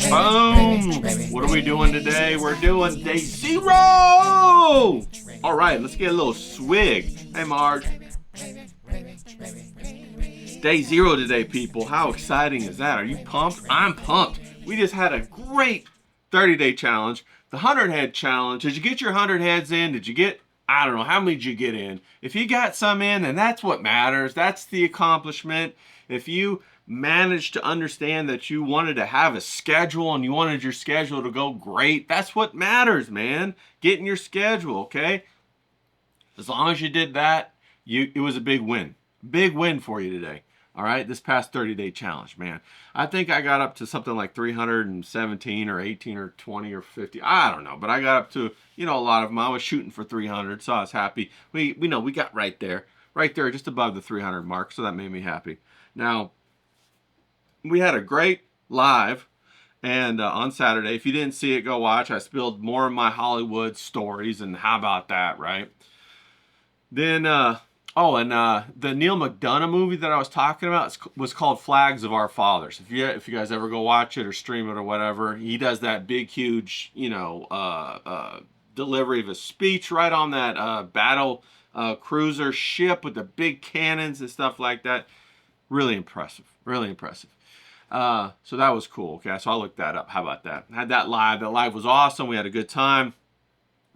Boom! What are we doing today? We're doing day 0! Alright, let's get a little swig. Hey, Marge. Day 0 today, people. How exciting is that? Are you pumped? I'm pumped. We just had a great 30-day challenge. The 100-head challenge. Did you get your 100 heads in? Did you get, I don't know, how many did you get in? If you got some in, then that's what matters. That's the accomplishment. If you managed to understand that you wanted to have a schedule and you wanted your schedule to go great, that's what matters, man. Getting your schedule, okay? As long as you did that, it was a big win. Big win for you today. All right, this past 30-day challenge, man. I think I got up to something like 317 or 18 or 20 or 50. I don't know, but I got up to, a lot of them. I was shooting for 300, so I was happy. We got right there, just above the 300 mark, so that made me happy. Now, we had a great live, and on Saturday, if you didn't see it, go watch. I spilled more of my Hollywood stories, and how about that, right? Then, the Neil McDonough movie that I was talking about was called Flags of Our Fathers. If you guys ever go watch it or stream it or whatever, he does that big, huge, delivery of a speech right on that battle cruiser ship with the big cannons and stuff like that. Really impressive. Really impressive. So that was cool. Okay, so I looked that up. How about that? Had that live. That live was awesome. We had a good time.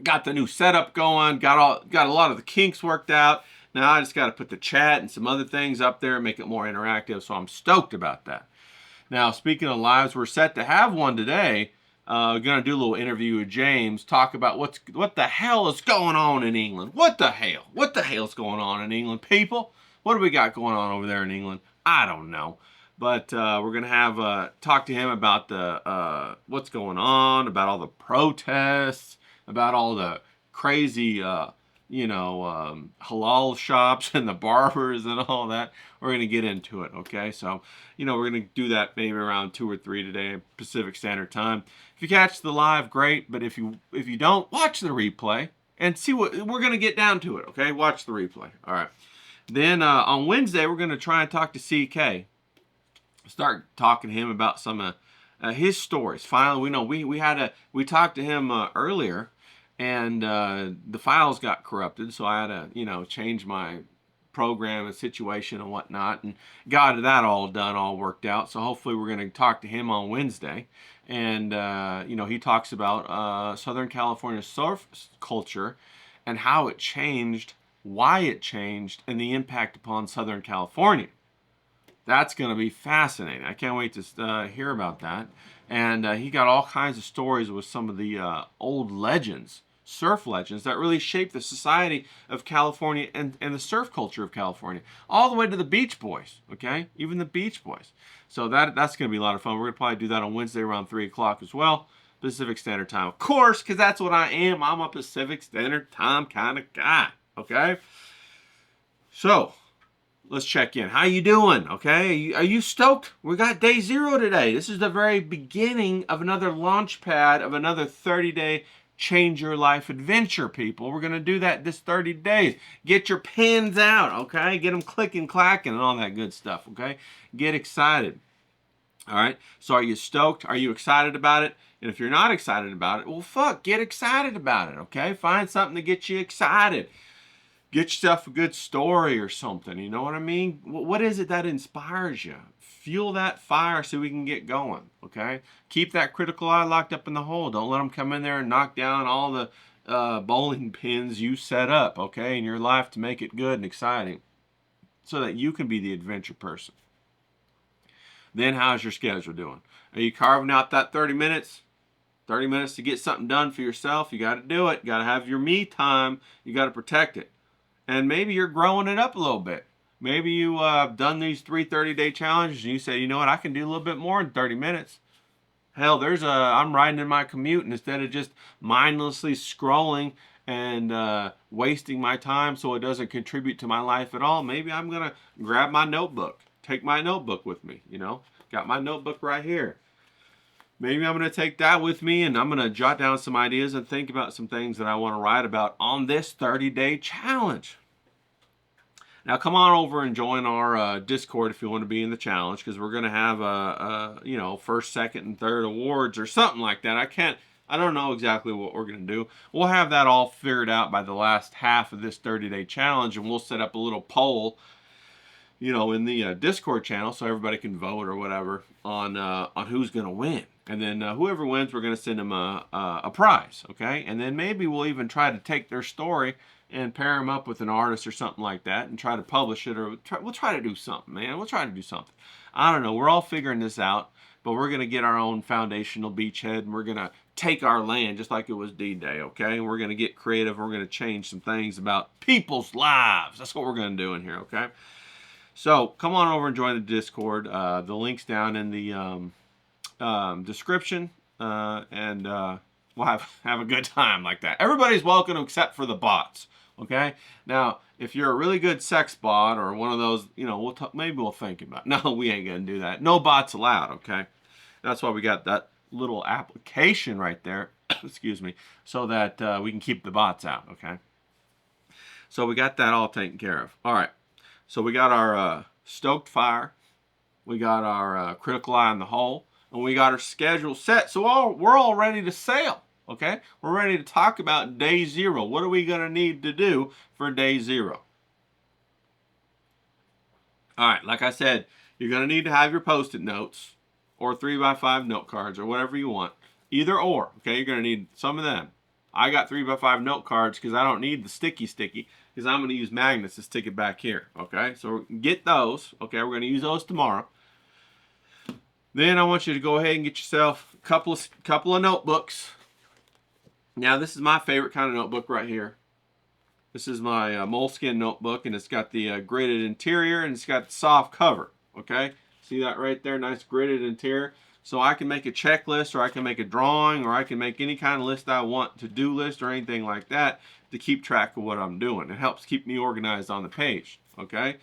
Got the new setup going. Got a lot of the kinks worked out. Now I just got to put the chat and some other things up there and make it more interactive. So I'm stoked about that. Now, speaking of lives, we're set to have one today. We're going to do a little interview with James. Talk about what the hell is going on in England. What the hell? What the hell's going on in England, people? What do we got going on over there in England? I don't know. But we're going to have talk to him about the what's going on, about all the protests, about all the crazy, halal shops and the barbers and all that. We're going to get into it, okay? So, we're going to do that maybe around 2 or 3 today, Pacific Standard Time. If you catch the live, great. But if you don't, watch the replay and see what we're going to get down to it, okay? Watch the replay. All right. Then on Wednesday, we're going to try and talk to CK. Start talking to him about some of his stories. Finally, we talked to him earlier, and the files got corrupted, so I had to change my program and situation and whatnot, and got that all done, all worked out. So hopefully we're going to talk to him on Wednesday, and he talks about Southern California surf culture and how it changed, why it changed, and the impact upon Southern California. That's going to be fascinating. I can't wait to hear about that. And he got all kinds of stories with some of the old legends, surf legends, that really shaped the society of California and the surf culture of California, all the way to the Beach Boys, okay? Even the Beach Boys. So that's going to be a lot of fun. We're going to probably do that on Wednesday around 3 o'clock as well, Pacific Standard Time. Of course, because that's what I am. I'm a Pacific Standard Time kind of guy, okay? So let's check in. How you doing? Okay, are you stoked? We got day 0 today. This is the very beginning of another launch pad of another 30-day change your life adventure, people. We're going to do that this 30 days. Get your pens out, okay? Get them clicking, clacking, and all that good stuff, okay? Get excited. All right, so are you stoked? Are you excited about it? And if you're not excited about it, well, fuck, get excited about it, okay? Find something to get you excited. Get yourself a good story or something, you know what I mean? What is it that inspires you? Fuel that fire so we can get going, okay? Keep that critical eye locked up in the hole. Don't let them come in there and knock down all the bowling pins you set up, okay, in your life to make it good and exciting. so that you can be the adventure person. Then how's your schedule doing? Are you carving out that 30 minutes? 30 minutes to get something done for yourself? You got to do it. You got to have your me time. You got to protect it. And maybe you're growing it up a little bit. Maybe you have done these 3 30-day challenges and you say, you know what, I can do a little bit more in 30 minutes. Hell, I'm riding in my commute, and instead of just mindlessly scrolling and wasting my time so it doesn't contribute to my life at all, maybe I'm going to grab my notebook, take my notebook with me, you know. Got my notebook right here. Maybe I'm going to take that with me, and I'm going to jot down some ideas and think about some things that I want to write about on this 30-day challenge. Now come on over and join our Discord if you want to be in the challenge, because we're going to have you know, first, second, and third awards or something like that. I don't know exactly what we're going to do. We'll have that all figured out by the last half of this 30-day challenge, and we'll set up a little poll, you know, in the Discord channel so everybody can vote or whatever on who's going to win. And then whoever wins, we're going to send them a prize, okay? And then maybe we'll even try to take their story and pair them up with an artist or something like that and try to publish it, or we'll try to do something, man. We'll try to do something. I don't know. We're all figuring this out, but we're going to get our own foundational beachhead, and we're going to take our land just like it was D-Day, okay? And we're going to get creative. We're going to change some things about people's lives. That's what we're going to do in here, okay? So come on over and join the Discord. The link's down in the description, and we'll have a good time like that. Everybody's welcome except for the bots. Okay. Now, if you're a really good sex bot or one of those, you know, maybe we'll think about it. No, we ain't gonna do that. No bots allowed. Okay. That's why we got that little application right there. Excuse me, so that we can keep the bots out. Okay. So we got that all taken care of. All right. So we got our stoked fire. We got our critical eye on the hole, and we got our schedule set. So we're all ready to sail. Okay, we're ready to talk about day 0. What are we going to need to do for day 0? All right, like I said, you're going to need to have your Post-it notes or 3x5 note cards or whatever you want. Either or, okay, you're going to need some of them. I got 3x5 note cards because I don't need the sticky because I'm going to use magnets to stick it back here, okay? So get those, okay? We're going to use those tomorrow. Then I want you to go ahead and get yourself a couple of notebooks. Now, this is my favorite kind of notebook right here. This is my Moleskine notebook, and it's got the gridded interior, and it's got the soft cover, okay? See that right there? Nice gridded interior. So I can make a checklist, or I can make a drawing, or I can make any kind of list I want, to-do list or anything like that, to keep track of what I'm doing. It helps keep me organized on the page, okay?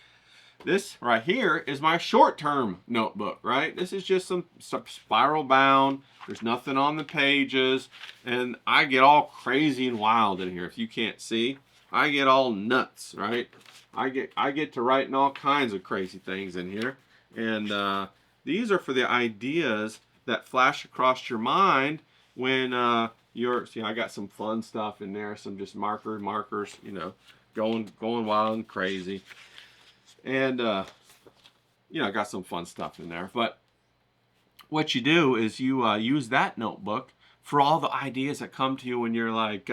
This right here is my short-term notebook, right? This is just some spiral bound. There's nothing on the pages, and I get all crazy and wild in here. If you can't see, I get all nuts, right? I get to writing all kinds of crazy things in here, and these are for the ideas that flash across your mind when see, I got some fun stuff in there, some just markers, you know, going wild and crazy. And, you know, I got some fun stuff in there. But what you do is you use that notebook for all the ideas that come to you when you're like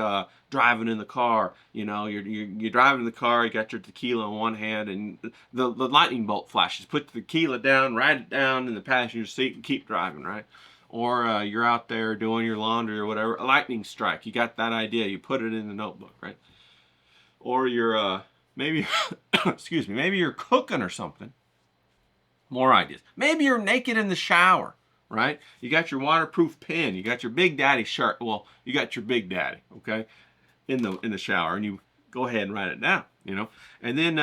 driving in the car. You know, you're driving in the car, you got your tequila in one hand, and the lightning bolt flashes. Put the tequila down, write it down in the passenger seat, and keep driving, right? Or you're out there doing your laundry or whatever, a lightning strike. You got that idea, you put it in the notebook, right? Or you're maybe, excuse me, maybe you're cooking or something. More ideas. Maybe you're naked in the shower, right? You got your waterproof pen. You got your Big Daddy shirt. Well, you got your Big Daddy, okay, in the shower, and you go ahead and write it down, you know. And then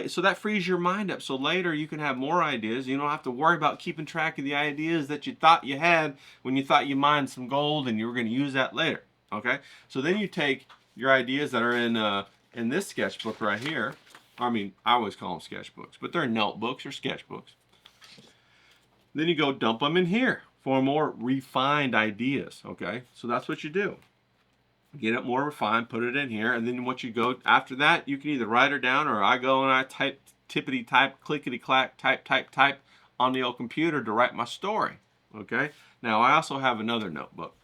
so that frees your mind up. So later you can have more ideas. You don't have to worry about keeping track of the ideas that you thought you had when you thought you mined some gold and you were going to use that later, okay? So then you take your ideas that are in this sketchbook right here. I mean, I always call them sketchbooks, but they're notebooks or sketchbooks. Then you go dump them in here for more refined ideas, okay? So that's what you do. Get it more refined, put it in here, and then what you go after that, you can either write it down, or I go and I type, tippity-type, clickety-clack, type on the old computer to write my story, okay? Now, I also have another notebook.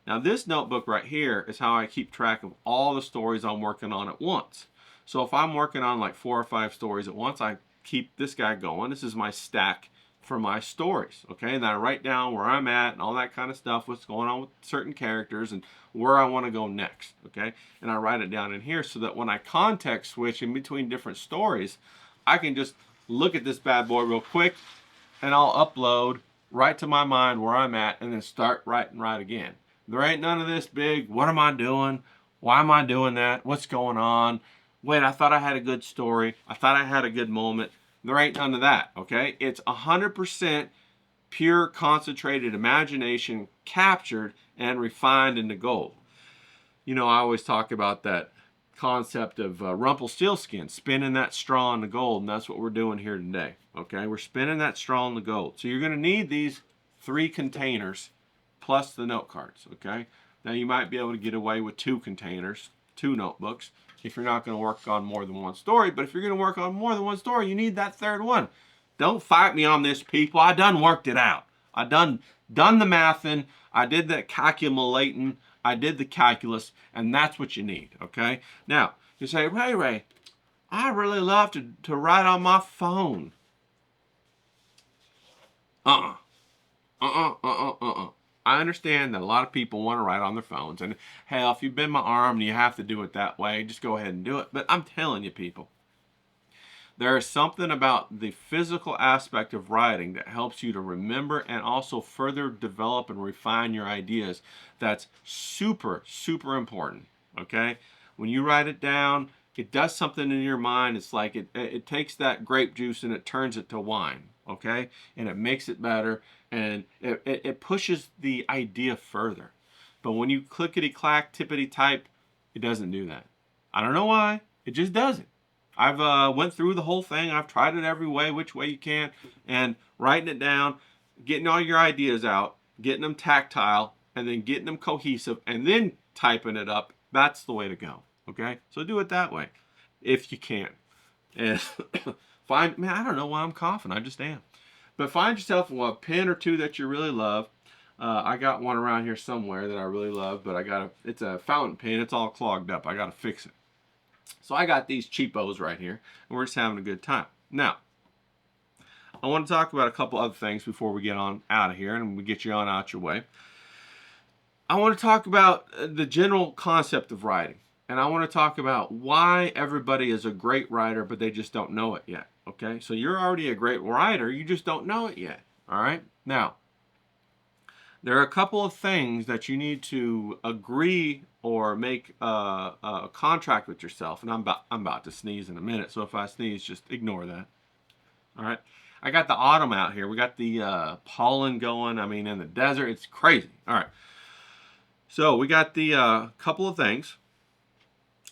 Now, this notebook right here is how I keep track of all the stories I'm working on at once. So if I'm working on like 4 or 5 stories at once, I keep this guy going. This is my stack for my stories, okay? And then I write down where I'm at and all that kind of stuff, what's going on with certain characters and where I want to go next, okay? And I write it down in here so that when I context switch in between different stories, I can just look at this bad boy real quick and I'll upload right to my mind where I'm at and then start writing right again. There ain't none of this big, what am I doing? Why am I doing that? What's going on? Wait, I thought I had a good story. I thought I had a good moment. There ain't none of that, okay? It's 100% pure concentrated imagination captured and refined into gold. You know, I always talk about that concept of Rumpelstiltskin, spinning that straw in the gold, and that's what we're doing here today, okay? We're spinning that straw in the gold. So you're going to need these 3 containers plus the note cards, okay? Now you might be able to get away with 2 containers, 2 notebooks, if you're not going to work on more than one story. But if you're going to work on more than one story, you need that 3rd one. Don't fight me on this, people. I done worked it out. I done the mathing. I did that calculating. I did the calculus, and that's what you need, okay? Now, you say, Ray, I really love to write on my phone. I understand that a lot of people want to write on their phones, and hell, if you bend my arm and you have to do it that way, just go ahead and do it. But I'm telling you, people, there is something about the physical aspect of writing that helps you to remember and also further develop and refine your ideas. That's super, super important, okay? When you write it down, it does something in your mind. It's like it takes that grape juice and it turns it to wine, okay? And it makes it better, and it pushes the idea further. But when you clickety-clack, tippity-type, it doesn't do that. I don't know why. It just doesn't. I've went through the whole thing. I've tried it every way, which way you can, and writing it down, getting all your ideas out, getting them tactile, and then getting them cohesive, and then typing it up. That's the way to go, okay? So do it that way, if you can. And man, I don't know why I'm coughing. I just am. But find yourself a pen or 2 that you really love. I got one around here somewhere that I really love, but it's a fountain pen. It's all clogged up. I got to fix it. So I got these cheapos right here, and we're just having a good time. Now, I want to talk about a couple other things before we get on out of here and we get you on out your way. I want to talk about the general concept of writing, and I want to talk about why everybody is a great writer, but they just don't know it yet, okay? So you're already a great writer, you just don't know it yet, all right? Now, there are a couple of things that you need to agree or make a contract with yourself. And I'm about to sneeze in a minute, so if I sneeze, just ignore that. All right. I got the autumn out here. We got the pollen going. I mean, in the desert, it's crazy. All right. So we got the couple of things.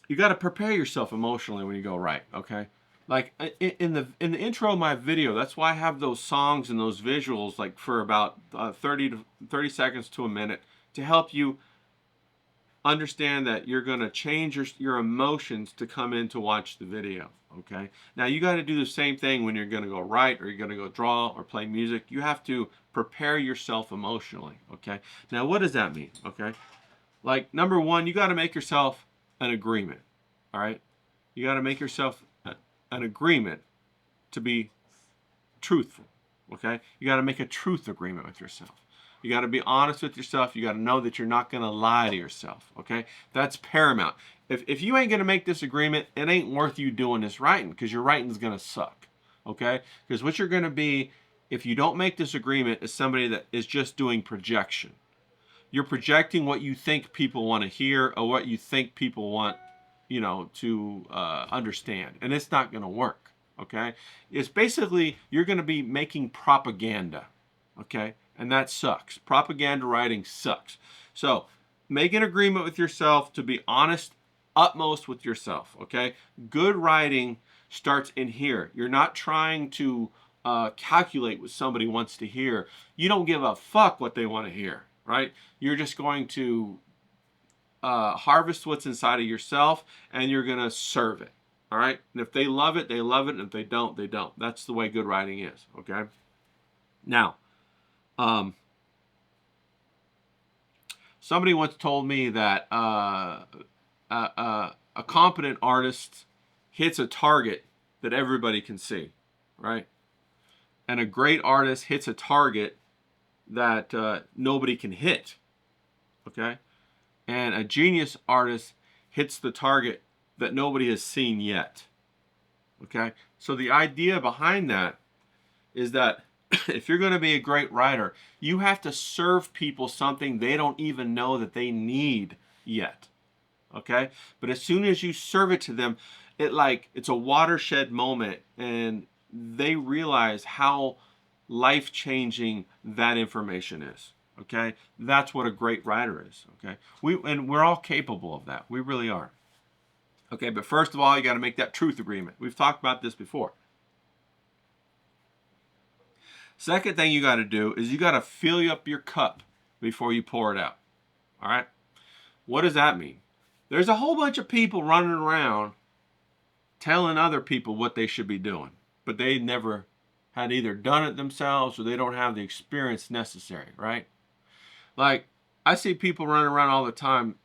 You got to prepare yourself emotionally when you go write. Okay. Like in the intro of my video, that's why I have those songs and those visuals like for about 30 seconds to a minute to help you understand that you're going to change your emotions to come in to watch the video, okay? Now you got to do the same thing when you're going to go write or you're going to go draw or play music. You have to prepare yourself emotionally, okay? Now what does that mean, okay? Like number 1, you got to make yourself an agreement, all right? You got to make yourself an agreement to be truthful, okay? You got to make a truth agreement with yourself. You got to be honest with yourself. You got to know that you're not going to lie to yourself, okay? That's paramount. If you ain't going to make this agreement, it ain't worth you doing this writing because your writing's going to suck, okay? Because what you're going to be, if you don't make this agreement, is somebody that is just doing projection. You're projecting what you think people want to hear or what you think people want, you know, to understand. And it's not going to work, okay? It's basically, you're going to be making propaganda, okay? And that sucks. Propaganda writing sucks. So make an agreement with yourself to be honest, utmost with yourself, okay? Good writing starts in here. You're not trying to calculate what somebody wants to hear. You don't give a fuck what they want to hear, right? You're just going to harvest what's inside of yourself, and you're going to serve it, all right? And if they love it, they love it, and if they don't, they don't. That's the way good writing is, okay? Now, somebody once told me that a competent artist, hits a target that everybody can see, right? And a great artist hits a target that nobody can hit, okay? And a genius artist hits the target that nobody has seen yet, okay? So the idea behind that is that if you're going to be a great writer, you have to serve people something they don't even know that they need yet, okay? But as soon as you serve it to them, it's a watershed moment, and they realize how life-changing that information is, okay? That's what a great writer is, okay? We're all capable of that. We really are. Okay, but first of all, you got to make that truth agreement. We've talked about this before. Second thing you got to do is you got to fill up your cup before you pour it out. All right? What does that mean? There's a whole bunch of people running around telling other people what they should be doing, but they never had either done it themselves or they don't have the experience necessary, right? Like, I see people running around all the time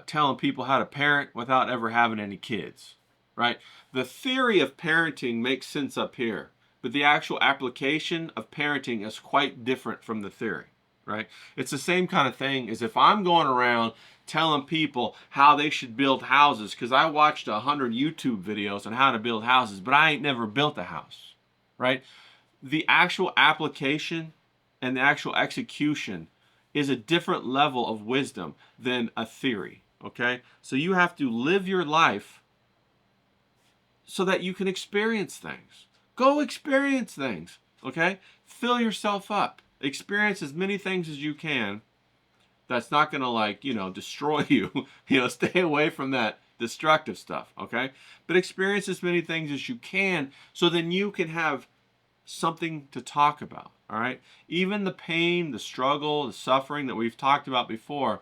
telling people how to parent without ever having any kids, right? The theory of parenting makes sense up here, but the actual application of parenting is quite different from the theory, right? It's the same kind of thing as if I'm going around telling people how they should build houses because I watched 100 YouTube videos on how to build houses, but I ain't never built a house, right? The actual application and the actual execution is a different level of wisdom than a theory, okay? So you have to live your life so that you can experience things. Go experience things, okay? Fill yourself up. Experience as many things as you can. That's not going to, destroy you. Stay away from that destructive stuff, okay? But experience as many things as you can so then you can have something to talk about, all right? Even the pain, the struggle, the suffering that we've talked about before,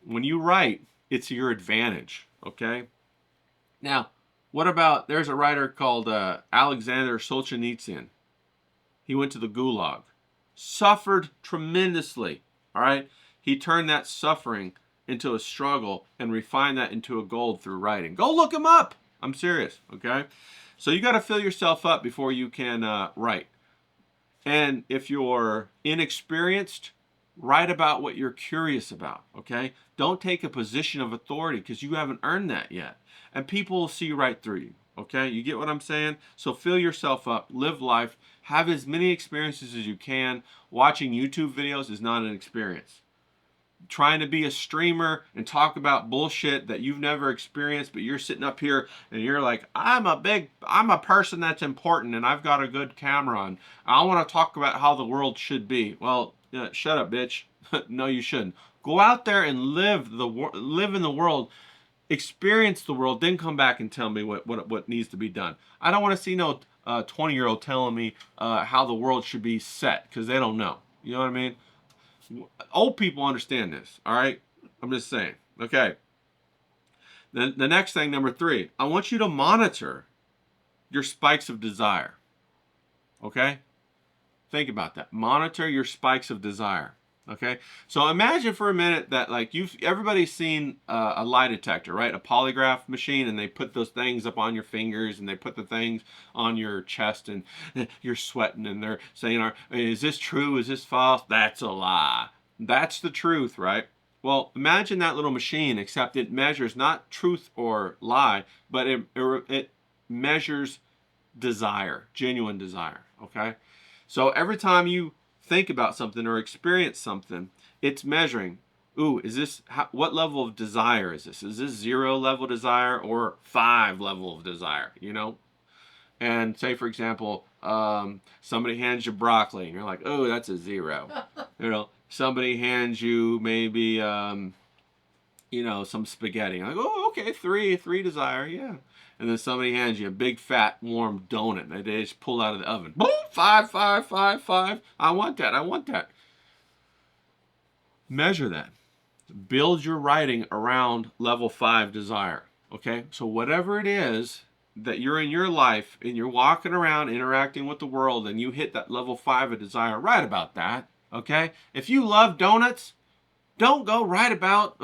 when you write, it's your advantage, okay? Now, what about, there's a writer called Alexander Solzhenitsyn. He went to the Gulag, suffered tremendously, all right? He turned that suffering into a struggle and refined that into a gold through writing. Go look him up. I'm serious, okay? So you got to fill yourself up before you can write. And if you're inexperienced, write about what you're curious about, okay? Don't take a position of authority because you haven't earned that yet. And people will see right through you, okay? You get what I'm saying? So fill yourself up, live life, have as many experiences as you can. Watching YouTube videos is not an experience. Trying to be a streamer and talk about bullshit that you've never experienced, but you're sitting up here and you're like, I'm a person that's important and I've got a good camera on. I want to talk about how the world should be. Well, shut up, bitch. No, you shouldn't. Go out there and live in the world, experience the world, then come back and tell me what needs to be done. I don't want to see no 20-year-old telling me how the world should be set because they don't know. You know what I mean? Old people understand this, all right? I'm just saying. Okay. The next thing, number 3, I want you to monitor your spikes of desire. Okay? Think about that. Monitor your spikes of desire. Okay? So imagine for a minute that everybody's seen a lie detector, right? A polygraph machine, and they put those things up on your fingers and they put the things on your chest and you're sweating and they're saying, is this true? Is this false? That's a lie. That's the truth, right? Well, imagine that little machine, except it measures not truth or lie, but it measures desire, genuine desire, okay? So every time you think about something or experience something, it's measuring, what level of desire is this? Is this 0 level desire or 5 level of desire, And say, for example, somebody hands you broccoli and you're like, oh, that's a 0. Somebody hands you maybe, some spaghetti. You're like, oh, okay, 3 desire, yeah. And then somebody hands you a big, fat, warm donut that they just pull out of the oven. Boom, 5, 5, 5, 5. I want that. Measure that. Build your writing around level 5 desire, okay? So whatever it is that you're in your life and you're walking around interacting with the world and you hit that level 5 of desire, write about that, okay? If you love donuts, don't go write about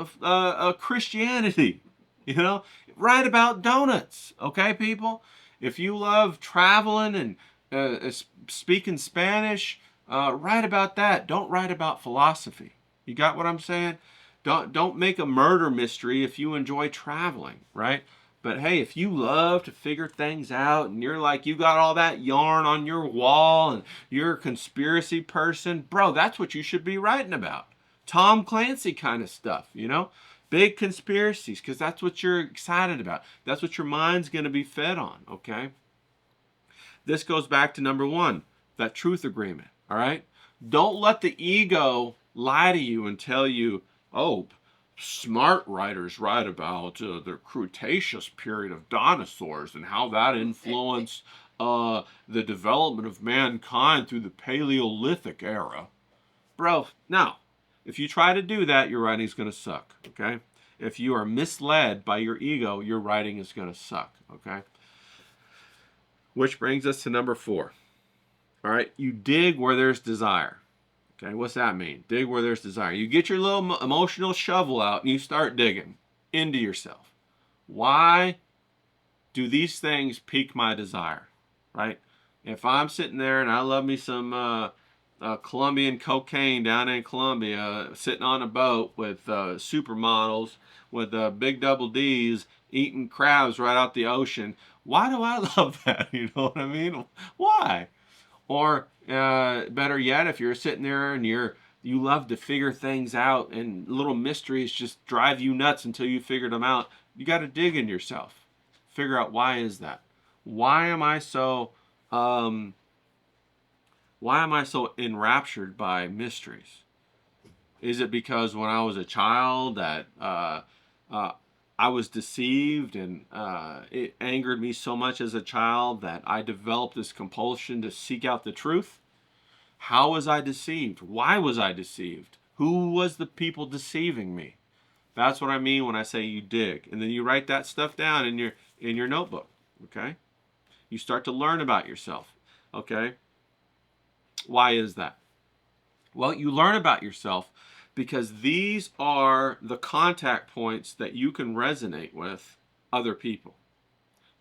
Christianity. You know, write about donuts, okay, people? If you love traveling and speaking Spanish, write about that. Don't write about philosophy. You got what I'm saying? Don't make a murder mystery if you enjoy traveling, right? But hey, if you love to figure things out and you're like, you got all that yarn on your wall and you're a conspiracy person, bro, that's what you should be writing about. Tom Clancy kind of stuff, you know? Big conspiracies, because that's what you're excited about. That's what your mind's going to be fed on, okay? This goes back to number one, that truth agreement, all right? Don't let the ego lie to you and tell you, oh, smart writers write about the Cretaceous period of dinosaurs and how that influenced the development of mankind through the Paleolithic era. Bro, no. If you try to do that, your writing's going to suck, okay? If you are misled by your ego, your writing is going to suck, okay? Which brings us to number 4. All right, you dig where there's desire. Okay, what's that mean? Dig where there's desire. You get your little emotional shovel out and you start digging into yourself. Why do these things pique my desire, right? If I'm sitting there and I love me some Colombian cocaine down in Colombia, sitting on a boat with supermodels, with big double D's, eating crabs right out the ocean, why do I love that? You know what I mean? Why? Or better yet, if you're sitting there and you love to figure things out and little mysteries just drive you nuts until you figured them out, you got to dig in yourself. Figure out, why is that? Why am I so enraptured by mysteries? Is it because when I was a child that I was deceived and it angered me so much as a child that I developed this compulsion to seek out the truth? How was I deceived? Why was I deceived? Who was the people deceiving me? That's what I mean when I say you dig. And then you write that stuff down in your notebook, okay? You start to learn about yourself, okay? Why is that? Well, you learn about yourself because these are the contact points that you can resonate with other people.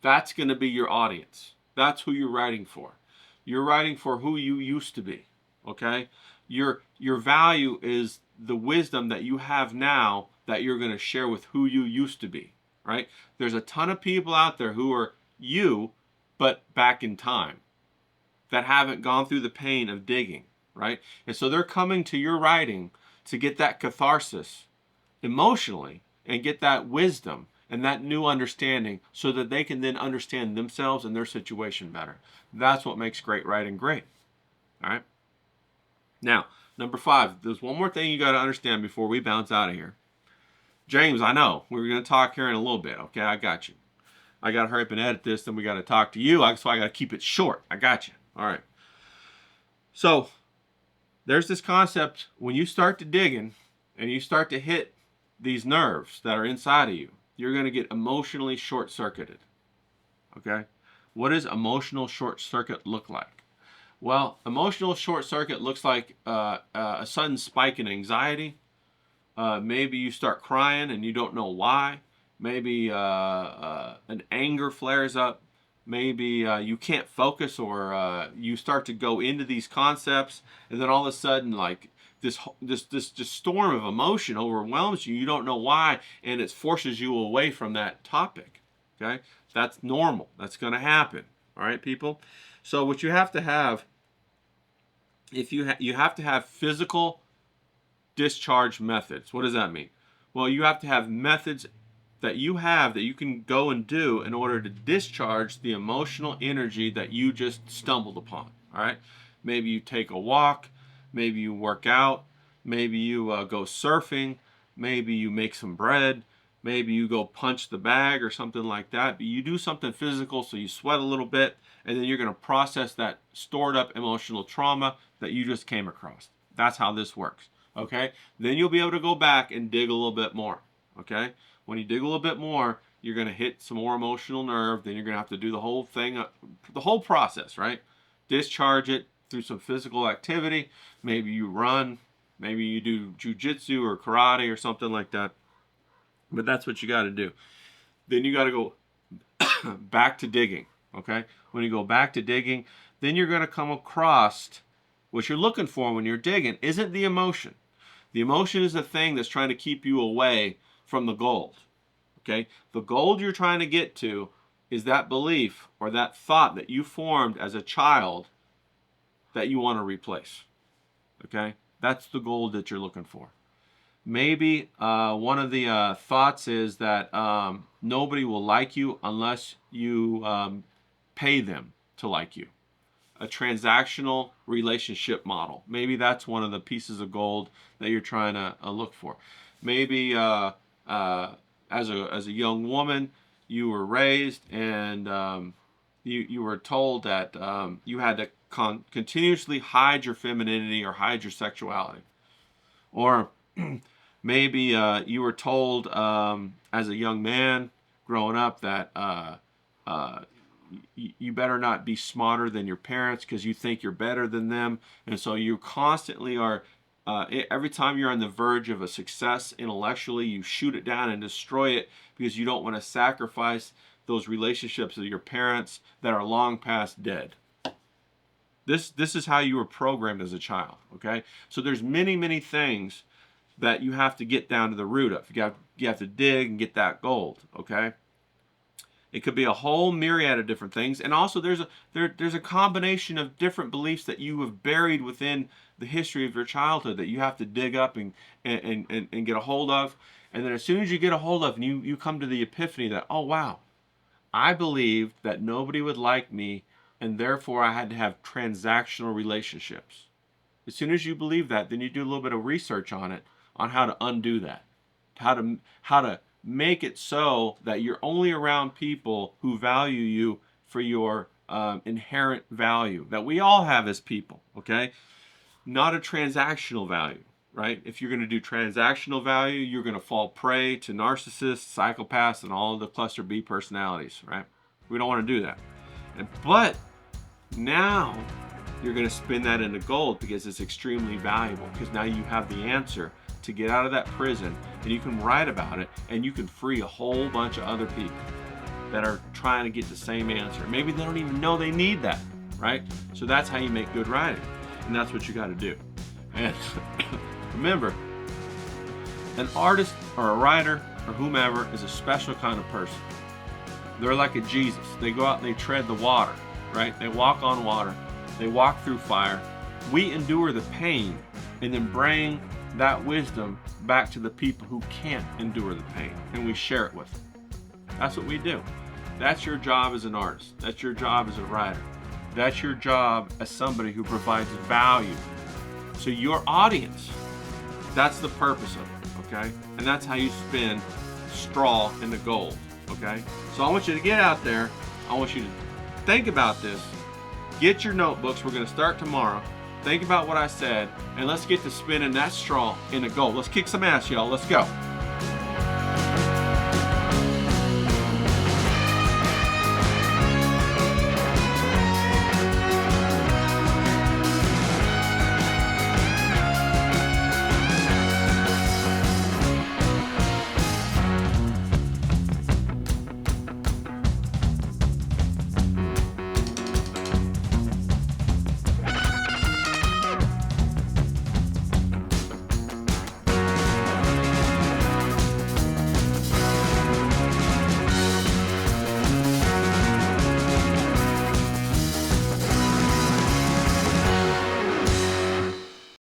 That's going to be your audience. That's who you're writing for. You're writing for who you used to be, okay? Your value is the wisdom that you have now that you're going to share with who you used to be, right? There's a ton of people out there who are you, but back in time, that haven't gone through the pain of digging, right? And so they're coming to your writing to get that catharsis emotionally and get that wisdom and that new understanding so that they can then understand themselves and their situation better. That's what makes great writing great. All right? Now, number 5, there's one more thing you got to understand before we bounce out of here. James, I know. We're going to talk here in a little bit, okay? I got you. I got to hurry up and edit this, then we got to talk to you, so I got to keep it short. I got you. All right. So, there's this concept when you start to digging and you start to hit these nerves that are inside of you, you're going to get emotionally short-circuited. Okay? What does emotional short-circuit look like? Well, emotional short-circuit looks like a sudden spike in anxiety. Maybe you start crying and you don't know why. Maybe an anger flares up. Maybe you can't focus, or you start to go into these concepts, and then all of a sudden, like this storm of emotion overwhelms you. You don't know why, and it forces you away from that topic. Okay, that's normal. That's going to happen. All right, people. So what you have to have, if you have to have physical discharge methods. What does that mean? Well, you have to have methods that you can go and do in order to discharge the emotional energy that you just stumbled upon. All right, maybe you take a walk, maybe you work out, maybe you go surfing, maybe you make some bread, maybe you go punch the bag or something like that. But you do something physical, so you sweat a little bit, and then you're going to process that stored up emotional trauma that you just came across. That's how this works. Okay, then you'll be able to go back and dig a little bit more. Okay, when you dig a little bit more, you're going to hit some more emotional nerve. Then you're going to have to do the whole thing, the whole process, right? Discharge it through some physical activity. Maybe you run, maybe you do jujitsu or karate or something like that. But that's what you got to do. Then you got to go back to digging, okay? When you go back to digging, then you're going to come across what you're looking for when you're digging isn't the emotion. The emotion is the thing that's trying to keep you away from the gold, okay? The gold you're trying to get to is that belief or that thought that you formed as a child that you want to replace, okay? That's the gold that you're looking for. Maybe one of the thoughts is that nobody will like you unless you pay them to like you. A transactional relationship model. Maybe that's one of the pieces of gold that you're trying to look for. Maybe as a young woman, you were raised and you were told that you had to continuously hide your femininity or hide your sexuality. Or maybe you were told as a young man growing up that you better not be smarter than your parents because you think you're better than them. And so you constantly are, every time you're on the verge of a success intellectually, you shoot it down and destroy it because you don't want to sacrifice those relationships with your parents that are long past dead. This is how you were programmed as a child, okay? So there's many, many things that you have to get down to the root of. You have to dig and get that gold, okay? It could be a whole myriad of different things. And also there's a combination of different beliefs that you have buried within the history of your childhood that you have to dig up and get a hold of. And then as soon as you get a hold of and you come to the epiphany that, oh wow, I believed that nobody would like me and therefore I had to have transactional relationships. As soon as you believe that, then you do a little bit of research on it, on how to undo that, how to make it so that you're only around people who value you for your inherent value that we all have as people, okay? Not a transactional value, right? If you're going to do transactional value, you're going to fall prey to narcissists, psychopaths, and all of the cluster B personalities, right? We don't want to do that. But now you're going to spin that into gold because it's extremely valuable, because now you have the answer to get out of that prison, and you can write about it, and you can free a whole bunch of other people that are trying to get the same answer. Maybe they don't even know they need that, right? So that's how you make good writing, and that's what you got to do. And remember, an artist or a writer or whomever is a special kind of person. They're like a Jesus. They go out and they tread the water, right? They walk on water. They walk through fire. We endure the pain and then bring that wisdom back to the people who can't endure the pain, and we share it with them. That's what we do. That's your job as an artist. That's your job as a writer. That's your job as somebody who provides value. So your audience, that's the purpose of it, okay? And that's how you spin straw into gold, okay? So I want you to get out there. I want you to think about this. Get your notebooks. We're going to start tomorrow. Think about what I said, and let's get to spinning that straw into gold. Let's kick some ass, y'all. Let's go.